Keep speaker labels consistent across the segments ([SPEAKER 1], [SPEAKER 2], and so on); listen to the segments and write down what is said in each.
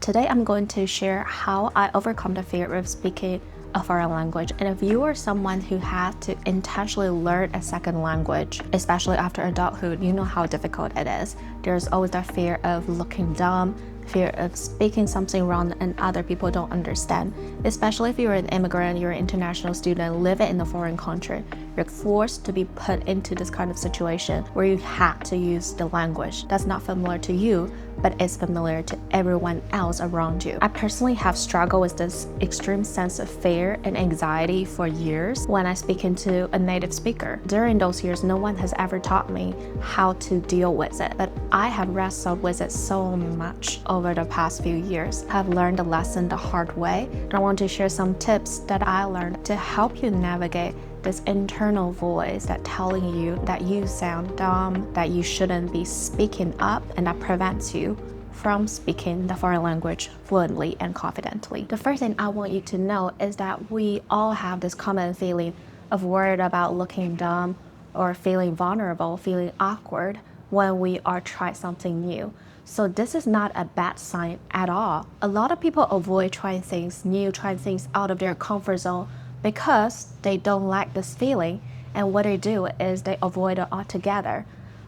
[SPEAKER 1] Today I'm going to share how I overcome the fear of speaking a foreign language. And if you are someone who had to intentionally learn a second language, especially after adulthood, you know how difficult it is. There's always that fear of looking dumb, fear of speaking something wrong and other people don't understand. Especially if you're an immigrant, you're an international student living in a foreign country, you're forced to be put into this kind of situation where you have to use the language that's not familiar to you, but is familiar to everyone else around you. I personally have struggled with this extreme sense of fear and anxiety for years when I speak into a native speaker. During those years, no one has ever taught me how to deal with it, but I have wrestled with it so much over the past few years. I've learned the lesson the hard way, and I want to share some tips that I learned to help you navigate this internal voice that telling you that you sound dumb, that you shouldn't be speaking up, and that prevents you from speaking the foreign language fluently and confidently. The first thing I want you to know is that we all have this common feeling of worried about looking dumb or feeling vulnerable, feeling awkward when we are trying something new. So this is not a bad sign at all. A lot of people avoid trying things new, trying things out of their comfort zone because they don't like this feeling, and what they do is they avoid it altogether.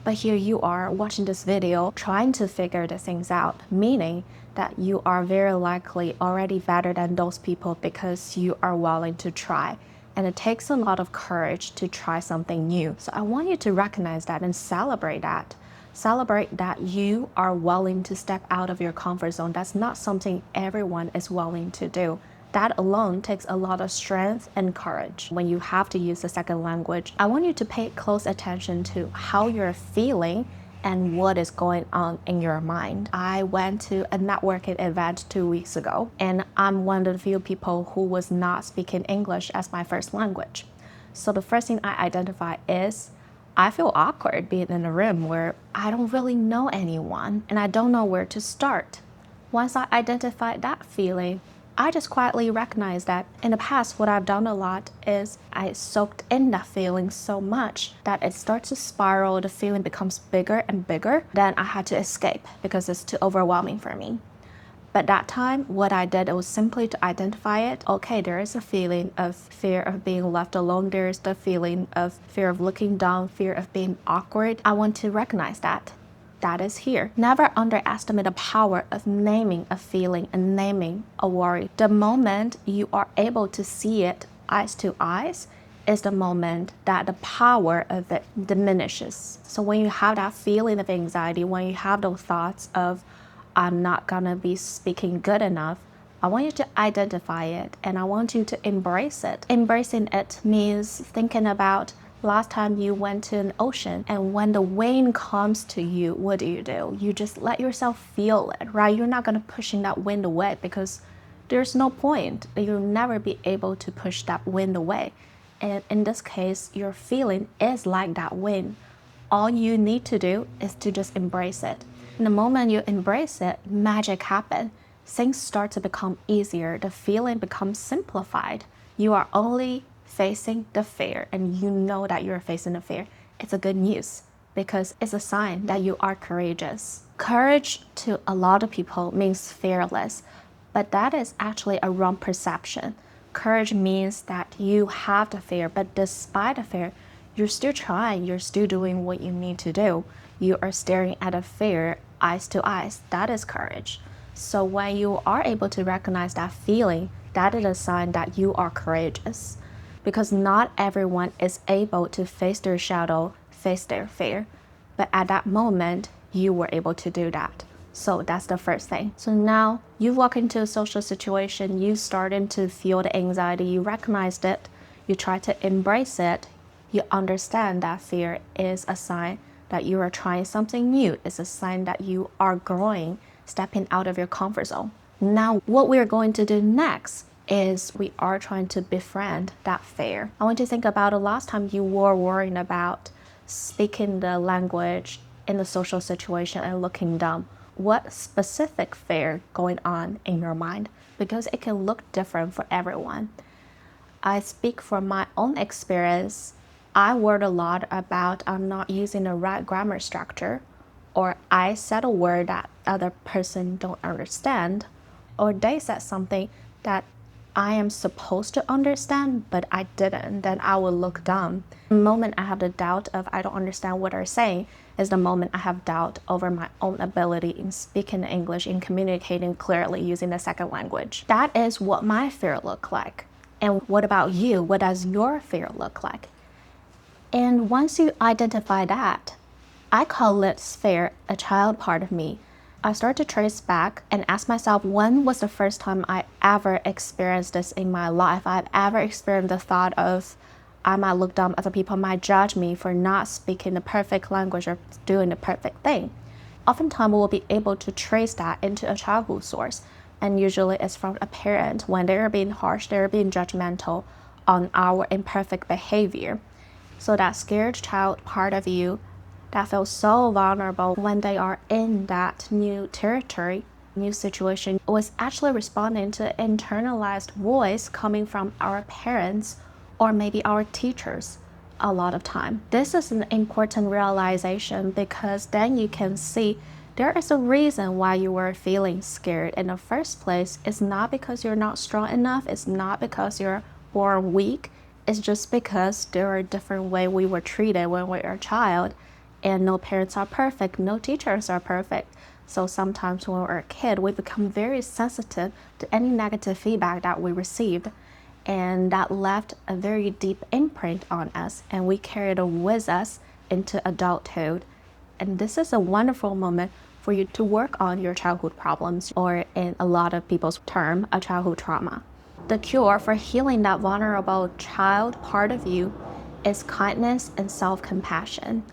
[SPEAKER 1] But here you are watching this video trying to figure the things out, meaning that you are very likely already better than those people because you are willing to try. And it takes a lot of courage to try something new. So I want you to recognize that and celebrate that. Celebrate that you are willing to step out of your comfort zone. That's not something everyone is willing to do. That alone takes a lot of strength and courage. When you have to use a second language, I want you to pay close attention to how you're feeling and what is going on in your mind. I went to a networking event 2 weeks ago, and I'm one of the few people who was not speaking English as my first language. So the first thing I identify is I feel awkward being in a room where I don't really know anyone and I don't know where to start. Once I identified that feeling, I just quietly recognize that in the past, what I've done a lot is I soaked in that feeling so much that it starts to spiral, the feeling becomes bigger and bigger. Then I had to escape because it's too overwhelming for me. But that time, what I did was simply to identify it. Okay, there is a feeling of fear of being left alone. There is the feeling of fear of looking down, fear of being awkward. I want to recognize that. That is here. Never underestimate the power of naming a feeling and naming a worry. The moment you are able to see it eyes to eyes is the moment that the power of it diminishes. So when you have that feeling of anxiety, when you have those thoughts of, I'm not gonna be speaking good enough, I want you to identify it and I want you to embrace it. Embracing it means thinking about last time you went to an ocean and when the wind comes to you, what do? You just let yourself feel it, right? You're not gonna pushing that wind away because there's no point. You'll never be able to push that wind away. And in this case, your feeling is like that wind. All you need to do is to just embrace it. And the moment you embrace it, magic happens. Things start to become easier. The feeling becomes simplified. You are only facing the fear, and you know that you're facing the fear. It's a good news because it's a sign that you are courageous. Courage to a lot of people means fearless, but that is actually a wrong perception. Courage means that you have the fear, but despite the fear, you're still trying, you're still doing what you need to do. You are staring at a fear eyes to eyes. That is courage. So when you are able to recognize that feeling, that is a sign that you are courageous. Because not everyone is able to face their shadow, face their fear. But at that moment, you were able to do that. So that's the first thing. So now you walk into a social situation, you starting to feel the anxiety, you recognized it, you try to embrace it, you understand that fear is a sign that you are trying something new. It's a sign that you are growing, stepping out of your comfort zone. Now, what we're going to do next is we are trying to befriend that fear. I want you to think about the last time you were worrying about speaking the language in the social situation and looking dumb. What specific fear going on in your mind? Because it can look different for everyone. I speak from my own experience. I worried a lot about I'm not using the right grammar structure, or I said a word that other person don't understand, or they said something that I am supposed to understand, but I didn't, then I will look dumb. The moment I have the doubt of I don't understand what they're saying is the moment I have doubt over my own ability in speaking English and communicating clearly using the second language. That is what my fear look like. And what about you? What does your fear look like? And once you identify that, I call it fear, a child part of me. I start to trace back and ask myself, when was the first time I ever experienced this in my life? I've ever experienced the thought of I might look dumb, other people might judge me for not speaking the perfect language or doing the perfect thing. Oftentimes we'll be able to trace that into a childhood source, and usually it's from a parent when they're being harsh, they're being judgmental on our imperfect behavior. So that scared child part of you that feels so vulnerable when they are in that new territory, new situation, was actually responding to internalized voice coming from our parents or maybe our teachers a lot of time. This is an important realization because then you can see there is a reason why you were feeling scared in the first place. It's not because you're not strong enough. It's not because you're born weak. It's just because there are different ways we were treated when we were a child. And no parents are perfect, no teachers are perfect. So sometimes when we're a kid, we become very sensitive to any negative feedback that we received. And that left a very deep imprint on us, and we carried it with us into adulthood. And this is a wonderful moment for you to work on your childhood problems, or in a lot of people's term, a childhood trauma. The cure for healing that vulnerable child part of you is kindness and self-compassion.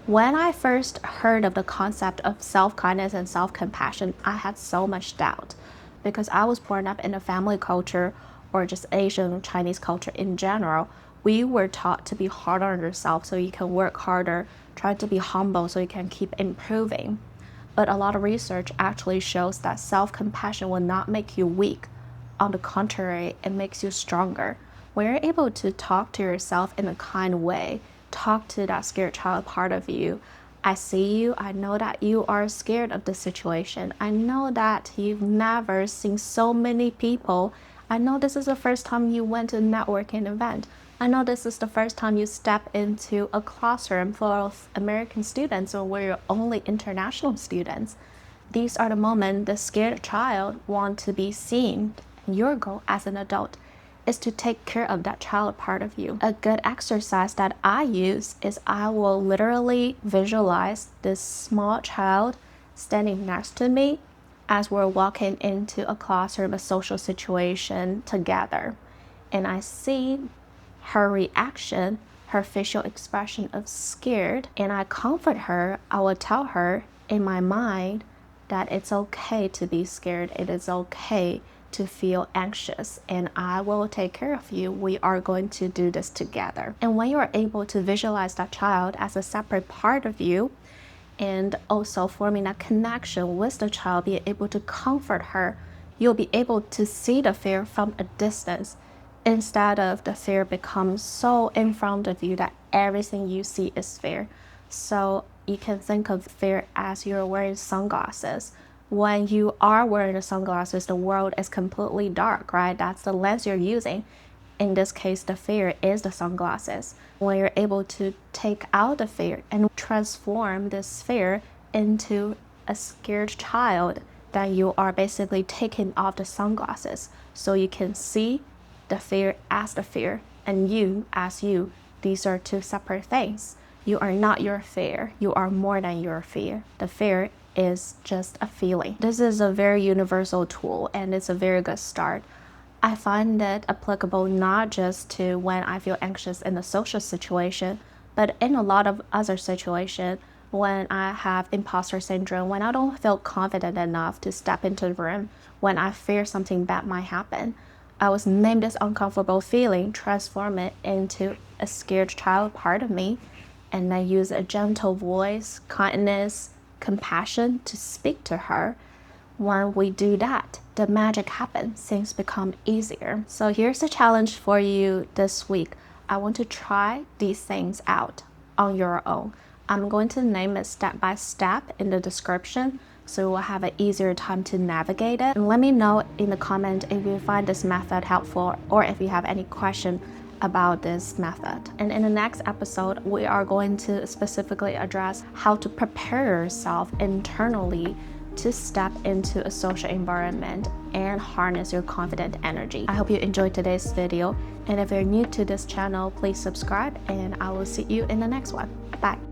[SPEAKER 1] When I first heard of the concept of self-kindness and self-compassion, I had so much doubt because I was born up in a family culture or just Asian Chinese culture in general. We were taught to be hard on yourself so you can work harder, try to be humble so you can keep improving. But a lot of research actually shows that self-compassion will not make you weak. On the contrary, it makes you stronger. When you're able to talk to yourself in a kind way, talk to that scared child part of you. I see you. I know that you are scared of the situation. I know that you've never seen so many people. I know this is the first time you went to a networking event. I know this is the first time you step into a classroom full of American students or where you're only international students. These are the moments the scared child wants to be seen. Your goal as an adult is to take care of that child part of you. A good exercise that I use is I will literally visualize this small child standing next to me as we're walking into a classroom, a social situation together. And I see her reaction, her facial expression of scared, and I comfort her. I will tell her in my mind that it's okay to be scared. It is okay to feel anxious, and I will take care of you. We are going to do this together. And when you are able to visualize that child as a separate part of you, and also forming a connection with the child, be able to comfort her, you'll be able to see the fear from a distance instead of the fear becomes so in front of you that everything you see is fear. So you can think of fear as you're wearing sunglasses. When you are wearing the sunglasses, the world is completely dark, right? That's the lens you're using. In this case, the fear is the sunglasses. When you're able to take out the fear and transform this fear into a scared child, then you are basically taking off the sunglasses so you can see the fear as the fear and you as you. These are two separate things. You are not your fear. You are more than your fear. The fear is just a feeling. This is a very universal tool and it's a very good start. I find it applicable not just to when I feel anxious in a social situation, but in a lot of other situations when I have imposter syndrome, when I don't feel confident enough to step into the room, when I fear something bad might happen. I was named this uncomfortable feeling, transform it into a scared child part of me, and I use a gentle voice, kindness, compassion to speak to her. When we do that, the magic happens, things become easier. So here's the challenge for you this week. I want to try these things out on your own. I'm going to name it step by step in the description, so you will have an easier time to navigate it. And let me know in the comment if you find this method helpful or if you have any question about this method. And in the next episode, we are going to specifically address how to prepare yourself internally to step into a social environment and harness your confident energy. I hope you enjoyed today's video, and if you're new to this channel, please subscribe, and I will see you in the next one. Bye.